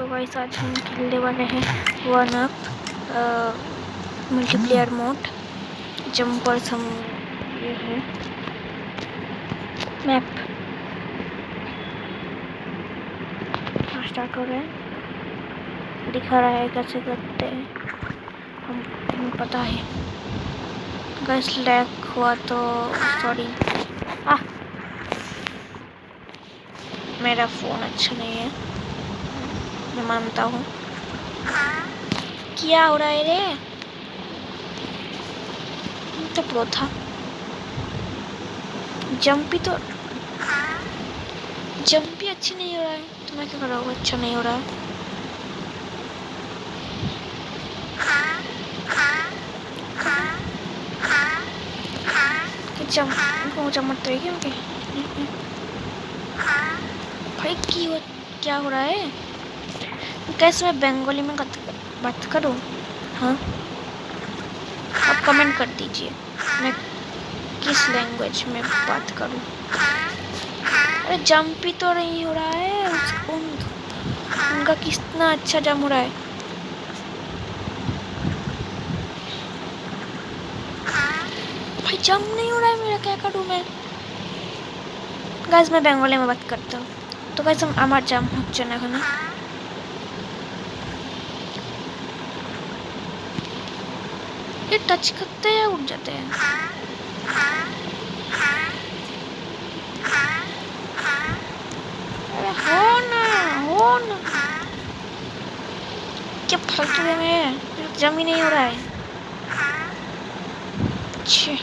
तो गाइस आज हम खेलने वाले हैं 1UP मल्टीप्लेयर मोड। जंपर्स हम ये है मैप स्टार्ट हो रहा है, दिखा रहा है कैसे करते हैं हमें पता है। गाइस लैग हुआ तो सॉरी। मेरा फ़ोन अच्छा नहीं है, मैं मानता हूँ। क्या हो रहा है रे? तो प्रो था। जंप भी अच्छी नहीं हो रहा है, तो मैं क्या कर रहा हूँ? अच्छा नहीं हो रहा है। जमत रहेगी उनके भाई की हो, क्या हो रहा है? कैसे मैं बंगाली में बात करूँ? हाँ, आप कमेंट कर दीजिए मैं किस लैंग्वेज में बात करूँ। अरे जंप ही तो नहीं हो रहा है। उनका कितना अच्छा जंप हो रहा है। भाई जंप नहीं हो रहा है मेरा, क्या करूँ मैं? गाइस मैं बंगाली में बात करता हूँ। तो गाइस हम আমার জাম্প হচ্ছে না এখানে। ये टच करते हैं उठ जाते हैं। अरे हो ना क्या फालतू है? मैं जम ही नहीं हो रहा है। छे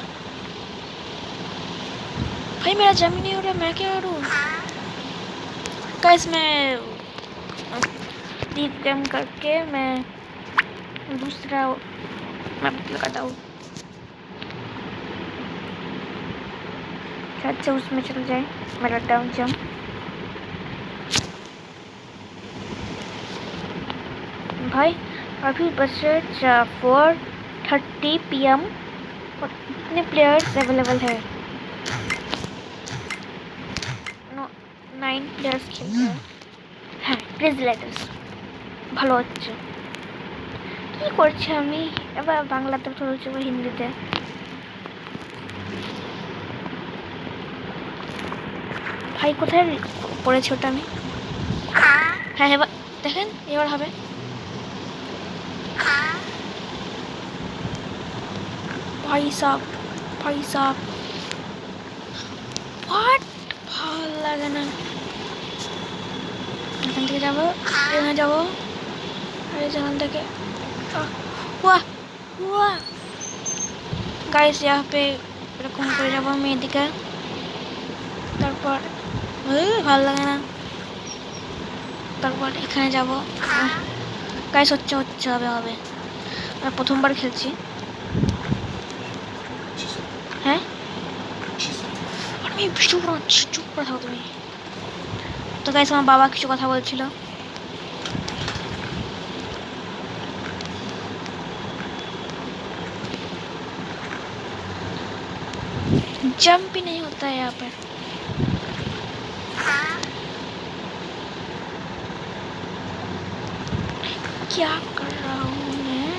भाई मेरा जम ही नहीं हो रहा है, मैं क्या करूँ? गाइस मैं डीप गेम करके मैं दूसरा मैप लगाता हूँ, शायद से उसमें चल जाए मेरा डाउन जंप। भाई अभी बचे 4:30 PM और इतने प्लेयर्स अवेलेबल है। 9 প্লেয়ার্স খেলতে হয়। হ্যাঁ প্লিজ লেটার্স ভালো হচ্ছে। কি করছি আমি এবার? বাংলাতে চলছে বা হিন্দিতে? ভাই কোথায় পড়েছে ওটা? আমি হ্যাঁ এবার দেখেন, এবার হবে। ভাই সাব হোয়াট, ভালো লাগে না। এখান থেকে যাবো, এখানে যাবো, আর যেখান থেকে গাইস यहाँ पे এরকম করে যাবো আমি এদিকে। তারপর ভালো লাগে না। তারপর এখানে যাবো। গাইস হচ্ছে হবে আমি প্রথমবার খেলছি। হ্যাঁ আমি ভিডিও বানাচ্ছি, চুপ করে থাকো তুমি। তো গাইস আমার বাবা কিছু কথা বলছিল। जंप ही नहीं होता है यहाँ पर। क्या कर रहा हूँ मैं?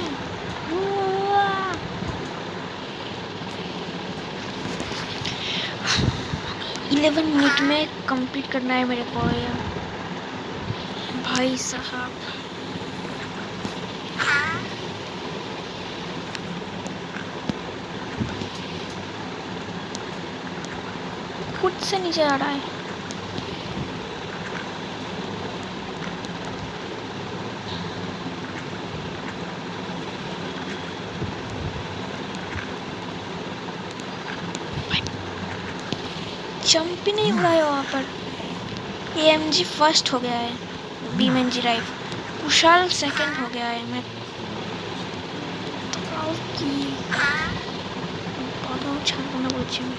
11 मिनट में कंप्लीट करना है मेरे को ये। भाई साहब खुद से नीचे आ रहा है। जंप ही नहीं हो रहा है वहाँ पर। AMG फर्स्ट हो गया है, BMG राइफ कुशाल सेकंड हो गया है। मैं ছাড়বো না বলছি আমি।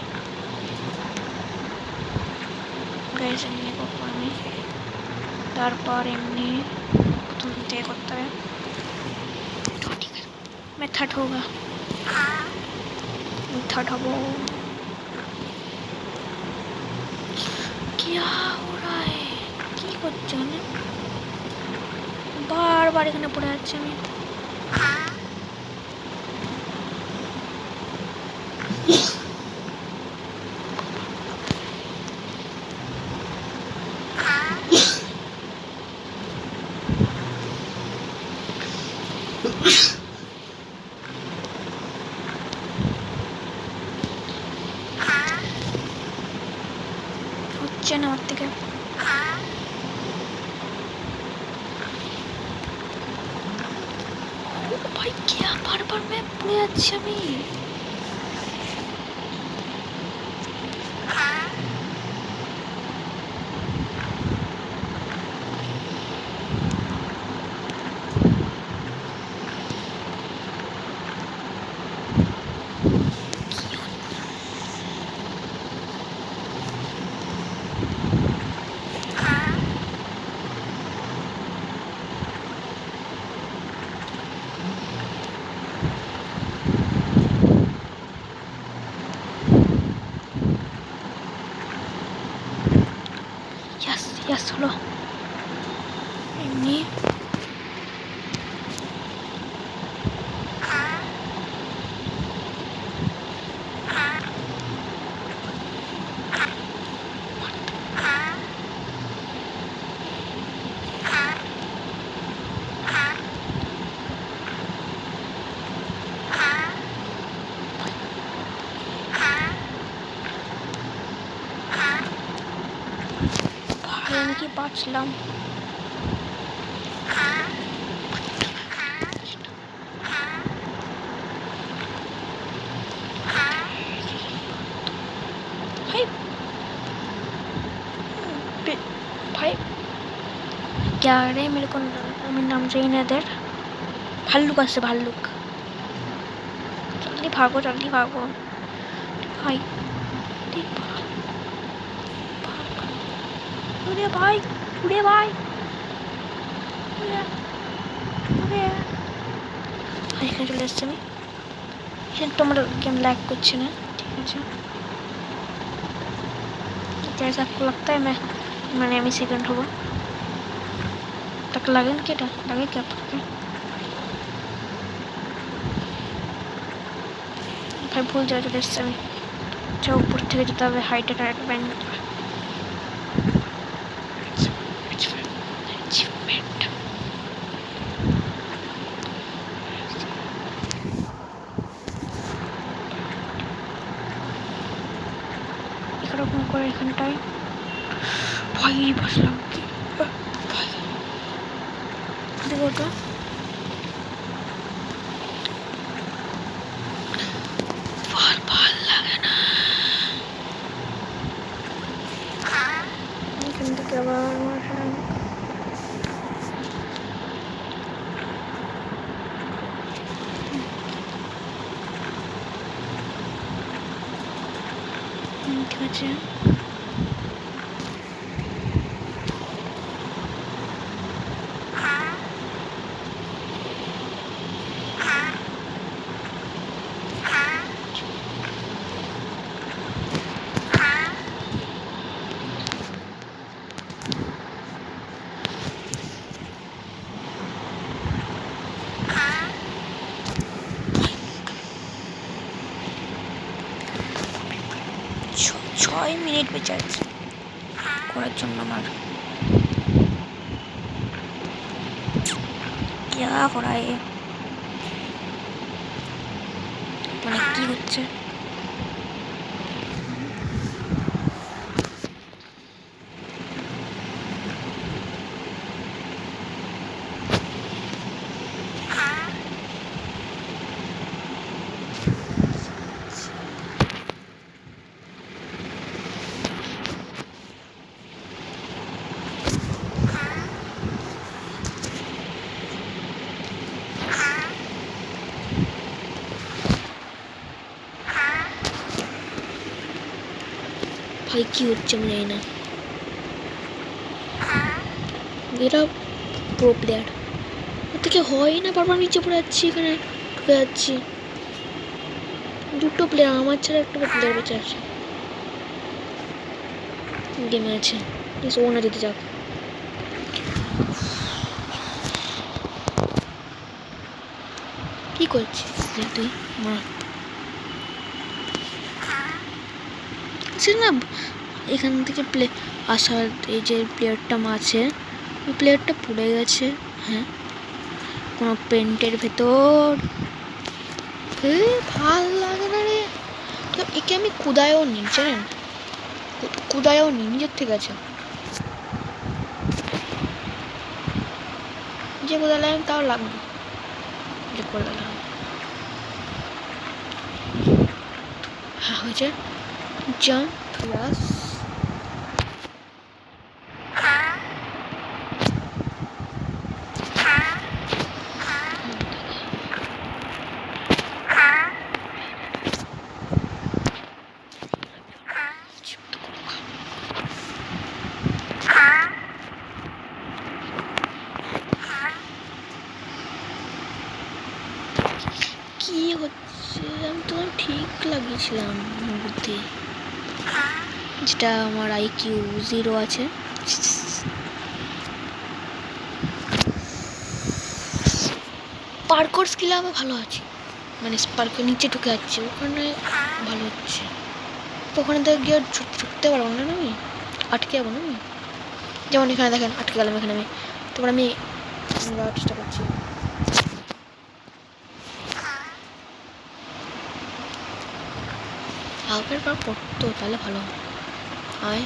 গাইস এমনি করবো আমি, তারপর এমনি প্রথম থেকে করতে হবে। ঠিক আছে मैं थर्ड होगा, थर्ड हबो। क्या हो रहा है? की করছে? বারবার এখানে পড়ে যাচ্ছি আমি। হচ্ছে না আমার থেকে। ভাই কি বারবার ম্যাপ পড়ে যাচ্ছি আমি। ইয়াস হলো এমনি। ভাই আমি কি বাঁচলাম। भाई भाई क्या रे मेरे को नाम चाहिए ना इधर। भालुक आसे भालुक। जल्दी भागो भाई। उड़े भाई भाई এখানে চলে এসেছি আমি। তোমার गेम लैग করছে না, ঠিক আছে। जैसे आपको लगता है मैंने अभी सेकंड होगा तक लगे ना क्या लगे क्या आपको भाई भूल जाए चले एसেছি আমি। আচ্ছা উপর থেকে যেতে হবে হাইটে টাইট ব্যান্ড। এরকম করে এখানটায় ভাই বসলাম কি ভাই দেখো তো। ভাল লাগে না এখান থেকে আবার ঠিক আছে। ছয় মিনিট বেঁচে আছে করার জন্য আমার। क्या हो रहा है মানে কি হচ্ছে। ভাই কি হচ্ছে আমি জানি না। এরা প্রো প্লেয়ার ওর থেকে হয় না, বারবার নিচে পড়ে যাচ্ছি, এখানে ঢুকে যাচ্ছি। দুটো প্লেয়ার আমার ছাড়া একটা প্লেয়ার বেঁচে আছে গেমে আছে। ও না যেতে যাক। করছিস তুই? সে না এখান থেকে আসার এই যে প্লেয়ারটা আছে ওই প্লেয়ারটা পড়ে গেছে। হ্যাঁ, কোনো পেন্টের ভেতর। ভাল লাগে না রে। তো একে আমি কুদায়ও নি, জানেন, কুদায়ও নি, নিজের থেকে আছে যে কুদালাম তাও লাগবে যে কুদালাম। হ্যাঁ হয়েছে, জাম্প প্লাস কি হচ্ছে। আমি তো ঠিক লাগিয়েছিলাম বুদ্ধি, যেটা আমার IQ 0 আছে। পার্কোর স্কিলে আমি ভালো আছি, মানে পার্কের নিচে ঢুকে যাচ্ছে ওখানে ভালো হচ্ছে। তো ওখানে থেকে গিয়ে ছুটতে পারবো না আমি, আটকে যাবো না আমি। যেমন এখানে দেখেন আটকে গেলাম এখানে আমি। তারপর আমি যাওয়ার চেষ্টা করছি। আগের বার পড়তো তাহলে ভালো হয়।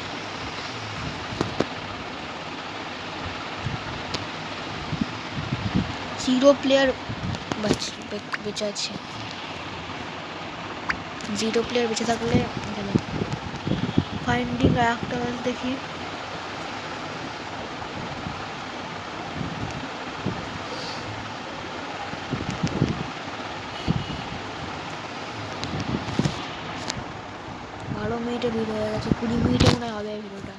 0 প্লেয়ার বেঁচে আছে। 0 প্লেয়ার বেঁচে থাকলে ফাইন্ডিং একটা ম্যাচ দেখি। মিনিটে ভিডিও হয়ে গেছে, 20 মিনিটে মনে হবে ভিডিওটা।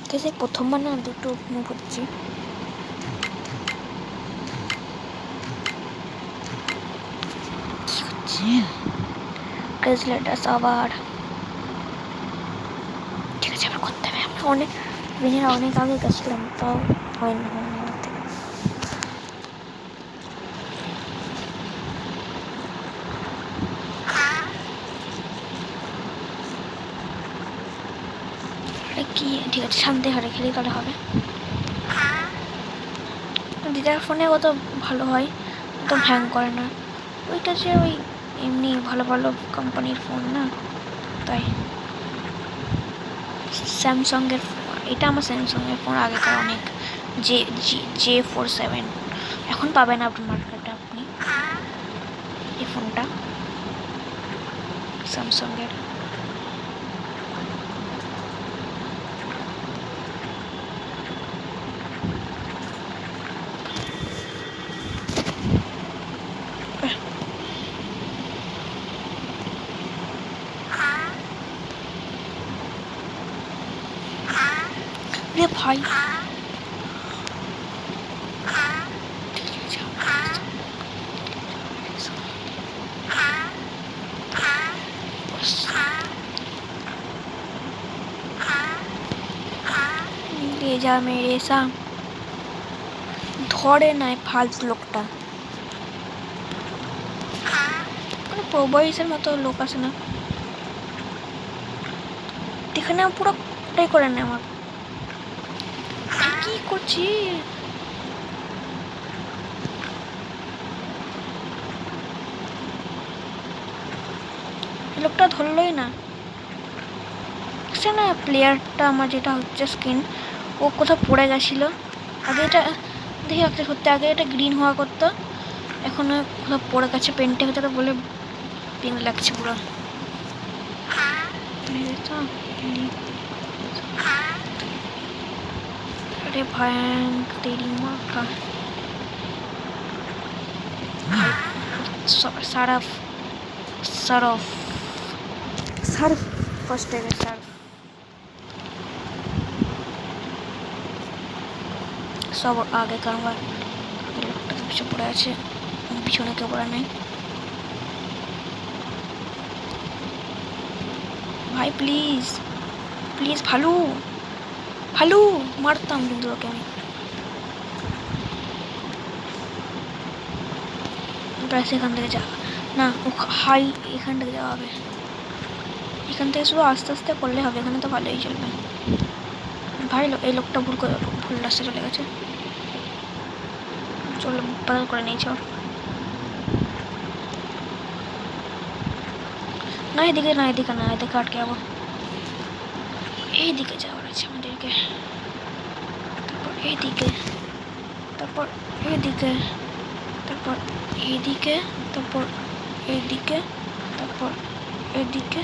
কেসে প্রথমবার না দুটো মুভ হচ্ছি। আবার ঠিক আছে, আবার করতে হবে। আমরা অনেক আগে গেছিলাম, তাও হয় না। কি ঠিক আছে, শান্তি হারে খেলি তাহলে হবে। দিদার ফোনে কত ভালো হয়, অত হ্যাং করে না। ওইটা যে ওই এমনি ভালো ভালো কোম্পানির ফোন না, তাই। স্যামসাংয়ের, এটা আমার স্যামসাংয়ের ফোন আগেকার অনেক, J47। এখন পাবেন আপনার মার্কেটে আপনি এই ফোনটা স্যামসাংয়ের। ভাই ले जा मेरे साथ, ধরে নাই ফালতু লোকটা। প্রবয়সের মতো লোক আছে না এখানে, পুরো করে নেয় আমার। কি করছি লোকটা ধরলই না। সে না প্লেয়ারটা আমার যেটা হচ্ছে স্কিন, ও কোথাও পড়ে গেছিল। আগে এটা দেখি একটা সত্যি, আগে এটা গ্রিন হওয়া করতো, এখন কোথাও পড়ে গেছে পেন্টে ভেতরে বলে পিঙ্ক লাগছে পুরো। अरे भयंक तेरी माँ का। सरफ फर्स्ट है सरफ। सब आगे करूँगा, पीछे पड़े আছে, পিছনে কেউ পড়ে নাই। ভাই প্লিজ প্লিজ, ভালু মারতাম কিন্তু ওকে আমি। ব্যাস এখান থেকে যাওয়া না, হাই এখান থেকে যাওয়া হবে। এখান থেকে শুধু আস্তে আস্তে করলে হবে, এখানে তো ভালোই চলবে। ভাই এই লোকটা ভুল রাস্তা চলে গেছে, চলো বদল করে নিয়েছি ওর। না এদিকে না, এদিকে না, এদিকে আটকে যাবো। এইদিকে যাওয়ার আছে আমাদেরকে, তারপর এইদিকে, তারপর এইদিকে, তারপর এইদিকে, তারপর এইদিকে, তারপর এদিকে,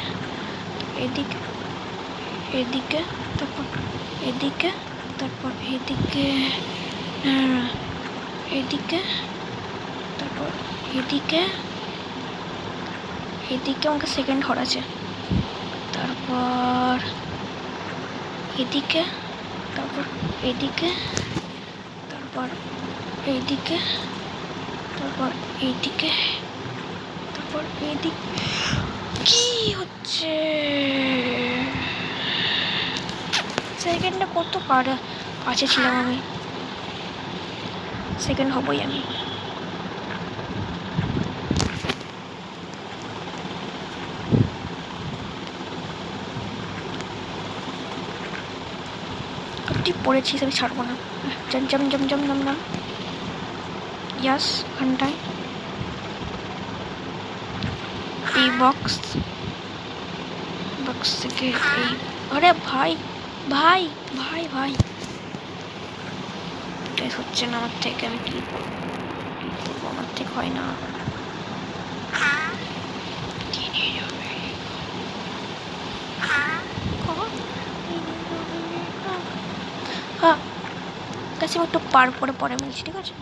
এদিকে, এদিকে, তারপর এদিকে, তারপর এদিকে, এদিকে, তারপর এদিকে, এদিকে আমাকে সেকেন্ড ঘর আছে, তারপর এদিকে, তারপর এদিকে, তারপর এইদিকে, তারপর এইদিকে, তারপর এইদিকে। কি হচ্ছে সেকেন্ডে কত কাছে ছিলাম আমি, সেকেন্ড হবই আমি। তুই পড়েছিস, আমি ছাড়বো না। জম জম জম জম জম জম, ইয়াস ঘন্টায় এই বক্স থেকে এই, আরে ভাই ভাই ভাই ভাই হচ্ছে না আমার থেকে, আমি কি করবো, আমার থেকে হয় না। হ্যাঁ কাছে একটু পার করে পরে মিলছি, ঠিক আছে।